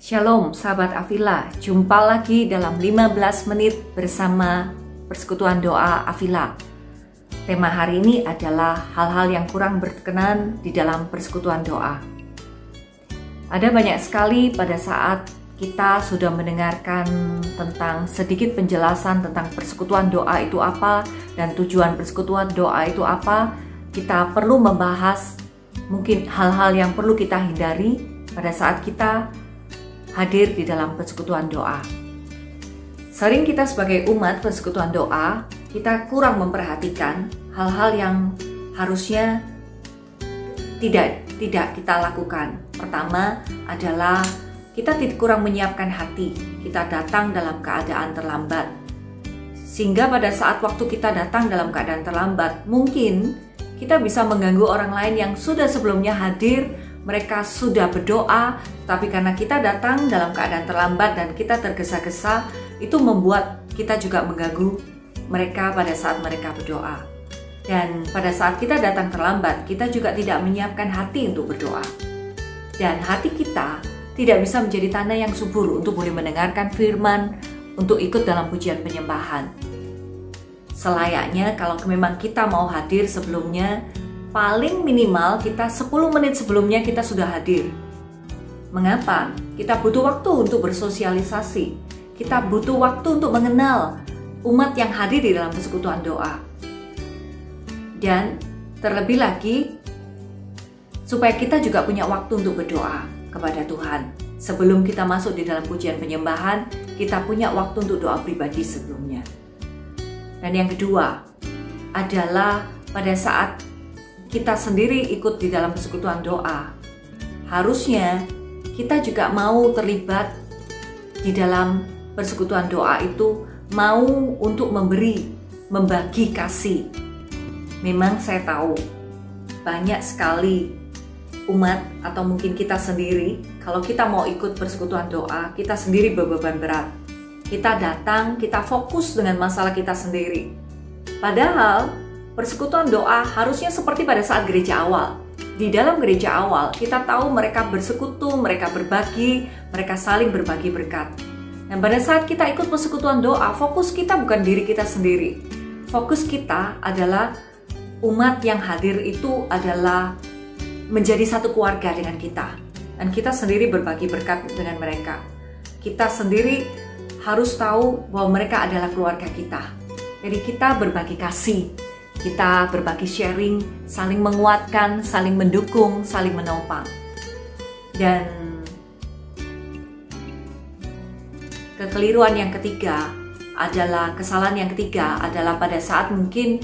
Shalom sahabat Avila, jumpa lagi dalam 15 menit bersama Persekutuan Doa Avila. Tema hari ini adalah hal-hal yang kurang berkenan di dalam persekutuan doa. Ada banyak sekali pada saat kita sudah mendengarkan tentang sedikit penjelasan tentang persekutuan doa itu apa dan tujuan persekutuan doa itu apa, kita perlu membahas mungkin hal-hal yang perlu kita hindari pada saat kita hadir di dalam persekutuan doa. Sering kita sebagai umat persekutuan doa, kita kurang memperhatikan hal-hal yang harusnya tidak kita lakukan. Pertama adalah kita kurang menyiapkan hati. Kita datang dalam keadaan terlambat. Sehingga pada saat waktu kita datang dalam keadaan terlambat, mungkin kita bisa mengganggu orang lain yang sudah sebelumnya hadir. Mereka sudah berdoa, tapi karena kita datang dalam keadaan terlambat dan kita tergesa-gesa, itu membuat kita juga mengganggu mereka pada saat mereka berdoa. Dan pada saat kita datang terlambat, kita juga tidak menyiapkan hati untuk berdoa. Dan hati kita tidak bisa menjadi tanah yang subur untuk boleh mendengarkan firman, untuk ikut dalam pujian penyembahan. Selayaknya kalau memang kita mau hadir sebelumnya, paling minimal kita 10 menit sebelumnya kita sudah hadir. Mengapa? Kita butuh waktu untuk bersosialisasi. Kita butuh waktu untuk mengenal umat yang hadir di dalam persekutuan doa. Dan terlebih lagi, supaya kita juga punya waktu untuk berdoa kepada Tuhan. Sebelum kita masuk di dalam pujian penyembahan, kita punya waktu untuk doa pribadi sebelumnya. Dan yang kedua adalah pada saat kita sendiri ikut di dalam persekutuan doa, harusnya kita juga mau terlibat di dalam persekutuan doa itu, mau untuk membagi kasih. Memang saya tahu banyak sekali umat atau mungkin kita sendiri, kalau kita mau ikut persekutuan doa, kita sendiri beban berat. Kita datang, kita fokus dengan masalah kita sendiri. Padahal persekutuan doa harusnya seperti pada saat gereja awal. Di dalam gereja awal, kita tahu mereka bersekutu, mereka berbagi, mereka saling berbagi berkat. Dan pada saat kita ikut persekutuan doa, fokus kita bukan diri kita sendiri. Fokus kita adalah umat yang hadir itu adalah menjadi satu keluarga dengan kita. Dan kita sendiri berbagi berkat dengan mereka. Kita sendiri harus tahu bahwa mereka adalah keluarga kita. Jadi kita berbagi kasih. Kita berbagi sharing, saling menguatkan, saling mendukung, saling menopang. Dan kekeliruan yang ketiga adalah, kesalahan yang ketiga adalah pada saat mungkin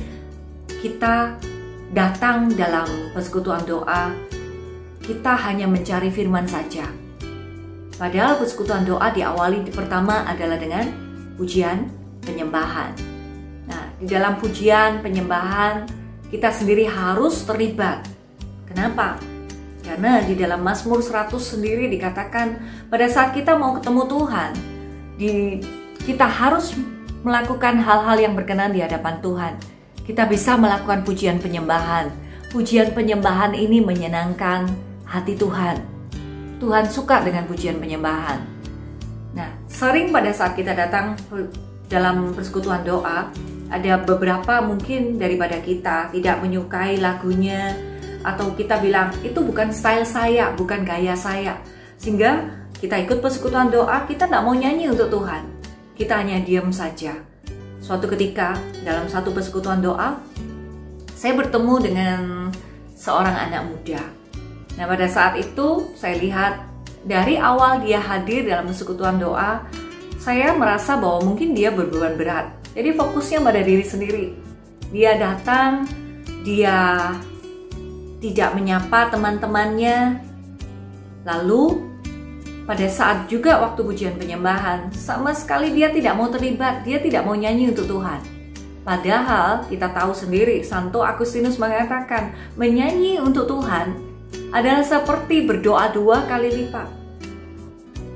kita datang dalam persekutuan doa, kita hanya mencari firman saja. Padahal persekutuan doa diawali pertama adalah dengan pujian penyembahan. Nah, di dalam pujian, penyembahan, kita sendiri harus terlibat. Kenapa? Karena di dalam Mazmur 100 sendiri dikatakan pada saat kita mau ketemu Tuhan, kita harus melakukan hal-hal yang berkenan di hadapan Tuhan. Kita bisa melakukan pujian penyembahan. Pujian penyembahan ini menyenangkan hati Tuhan. Tuhan suka dengan pujian penyembahan. Nah, sering pada saat kita datang dalam persekutuan doa, ada beberapa mungkin daripada kita tidak menyukai lagunya, atau kita bilang itu bukan style saya, bukan gaya saya. Sehingga kita ikut persekutuan doa, kita tidak mau nyanyi untuk Tuhan. Kita hanya diam saja. Suatu ketika dalam satu persekutuan doa, saya bertemu dengan seorang anak muda. Nah, pada saat itu saya lihat dari awal dia hadir dalam persekutuan doa, saya merasa bahwa mungkin dia berbeban berat. Jadi fokusnya pada diri sendiri. Dia datang, dia tidak menyapa teman-temannya. Lalu pada saat juga waktu pujian penyembahan, sama sekali dia tidak mau terlibat, dia tidak mau nyanyi untuk Tuhan. Padahal kita tahu sendiri, Santo Agustinus mengatakan, menyanyi untuk Tuhan adalah seperti berdoa 2 kali lipat.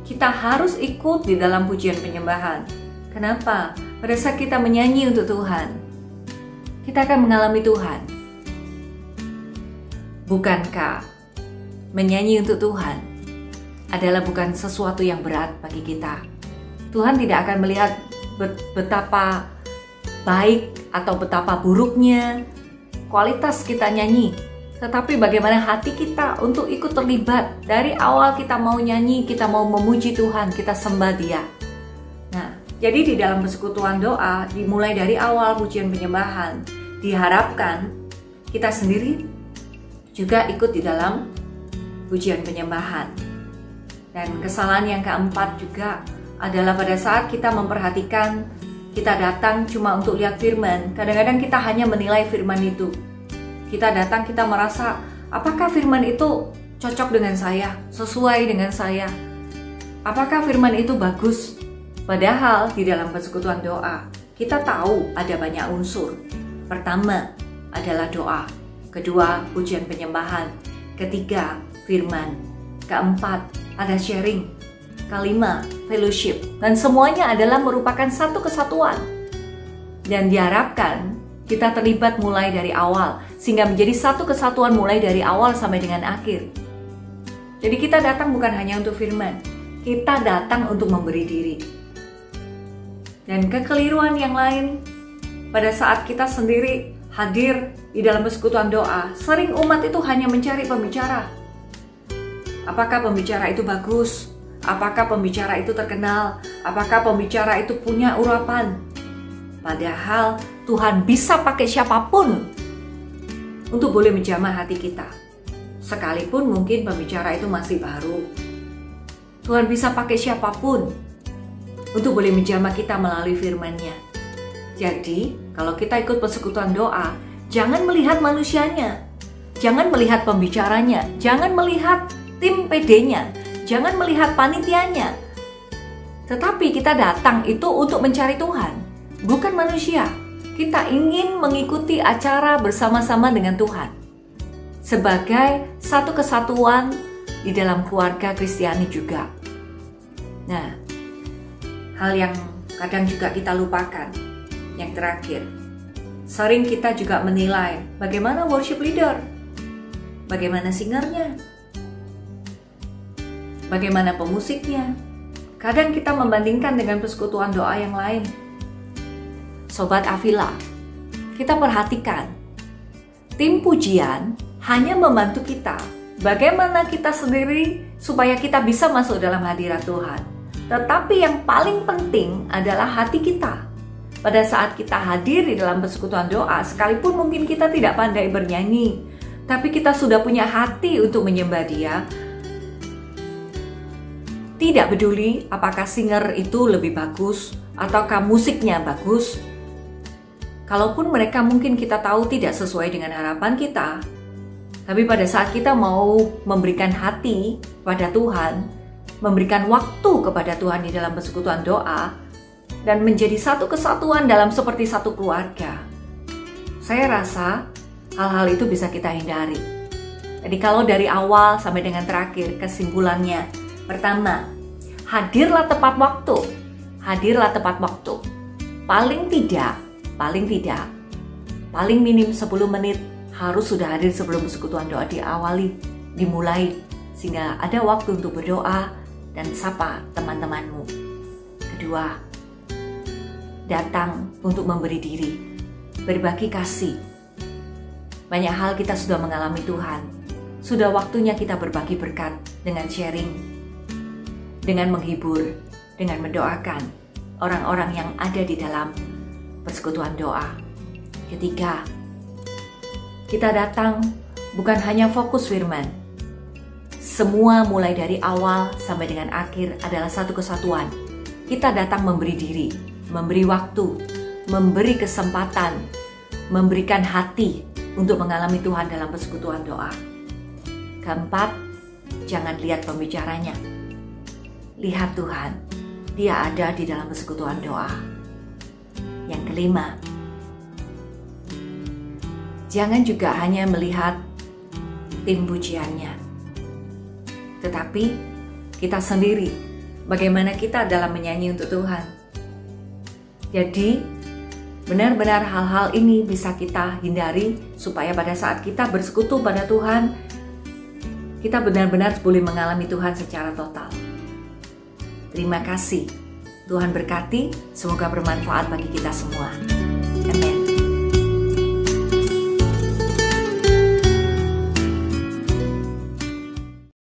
Kita harus ikut di dalam pujian penyembahan. Kenapa? Pada saat kita menyanyi untuk Tuhan, kita akan mengalami Tuhan. Bukankah menyanyi untuk Tuhan adalah bukan sesuatu yang berat bagi kita. Tuhan tidak akan melihat betapa baik atau betapa buruknya kualitas kita nyanyi, tetapi bagaimana hati kita untuk ikut terlibat. Dari awal kita mau nyanyi, kita mau memuji Tuhan, kita sembah Dia. Nah, jadi di dalam persekutuan doa, dimulai dari awal pujian penyembahan, diharapkan kita sendiri juga ikut di dalam pujian penyembahan. Dan kesalahan yang keempat juga adalah pada saat kita memperhatikan, kita datang cuma untuk lihat firman. Kadang-kadang kita hanya menilai firman itu. Kita datang, kita merasa, apakah firman itu cocok dengan saya, sesuai dengan saya? Apakah firman itu bagus? Padahal di dalam persekutuan doa, kita tahu ada banyak unsur. Pertama adalah doa. Kedua, pujian penyembahan. Ketiga, firman. Keempat, ada sharing. Kelima, fellowship. Dan semuanya adalah merupakan satu kesatuan. Dan diharapkan kita terlibat mulai dari awal, sehingga menjadi satu kesatuan mulai dari awal sampai dengan akhir. Jadi kita datang bukan hanya untuk firman, kita datang untuk memberi diri. Dan kekeliruan yang lain, pada saat kita sendiri hadir di dalam persekutuan doa, sering umat itu hanya mencari pembicara. Apakah pembicara itu bagus? Apakah pembicara itu terkenal? Apakah pembicara itu punya urapan? Padahal Tuhan bisa pakai siapapun untuk boleh menjamah hati kita. Sekalipun mungkin pembicara itu masih baru, Tuhan bisa pakai siapapun untuk boleh menjamah kita melalui firman-Nya. Jadi, kalau kita ikut persekutuan doa, jangan melihat manusianya, jangan melihat pembicaranya, jangan melihat tim PD-nya, jangan melihat panitianya. Tetapi kita datang itu untuk mencari Tuhan, bukan manusia. Kita ingin mengikuti acara bersama-sama dengan Tuhan sebagai satu kesatuan di dalam keluarga Kristiani juga. Nah, hal yang kadang juga kita lupakan, yang terakhir, sering kita juga menilai bagaimana worship leader, bagaimana singernya, bagaimana pemusiknya. Kadang kita membandingkan dengan persekutuan doa yang lain. Sobat Avila, kita perhatikan, tim pujian hanya membantu kita bagaimana kita sendiri supaya kita bisa masuk dalam hadirat Tuhan. Tetapi yang paling penting adalah hati kita. Pada saat kita hadir di dalam persekutuan doa, sekalipun mungkin kita tidak pandai bernyanyi, tapi kita sudah punya hati untuk menyembah Dia. Tidak peduli apakah singer itu lebih bagus ataukah musiknya bagus. Kalaupun mereka mungkin kita tahu tidak sesuai dengan harapan kita, tapi pada saat kita mau memberikan hati pada Tuhan, memberikan waktu kepada Tuhan di dalam persekutuan doa, dan menjadi satu kesatuan dalam seperti satu keluarga, saya rasa hal-hal itu bisa kita hindari. Jadi kalau dari awal sampai dengan terakhir, kesimpulannya, pertama, hadirlah tepat waktu. Hadirlah tepat waktu. Paling minim 10 menit harus sudah hadir sebelum persekutuan doa dimulai, sehingga ada waktu untuk berdoa dan sapa teman-temanmu. Kedua, datang untuk memberi diri, berbagi kasih. Banyak hal kita sudah mengalami Tuhan. Sudah waktunya kita berbagi berkat dengan sharing, dengan menghibur, dengan mendoakan orang-orang yang ada di dalam persekutuan doa. Ketiga, kita datang bukan hanya fokus firman. Semua mulai dari awal sampai dengan akhir adalah satu kesatuan. Kita datang memberi diri, memberi waktu, memberi kesempatan, memberikan hati untuk mengalami Tuhan dalam persekutuan doa. Keempat, jangan lihat pembicaranya. Lihat Tuhan, Dia ada di dalam persekutuan doa. Yang kelima, jangan juga hanya melihat tim pujiannya, tetapi kita sendiri, bagaimana kita dalam menyanyi untuk Tuhan. Jadi, benar-benar hal-hal ini bisa kita hindari supaya pada saat kita bersekutu pada Tuhan, kita benar-benar boleh mengalami Tuhan secara total. Terima kasih. Tuhan berkati, semoga bermanfaat bagi kita semua.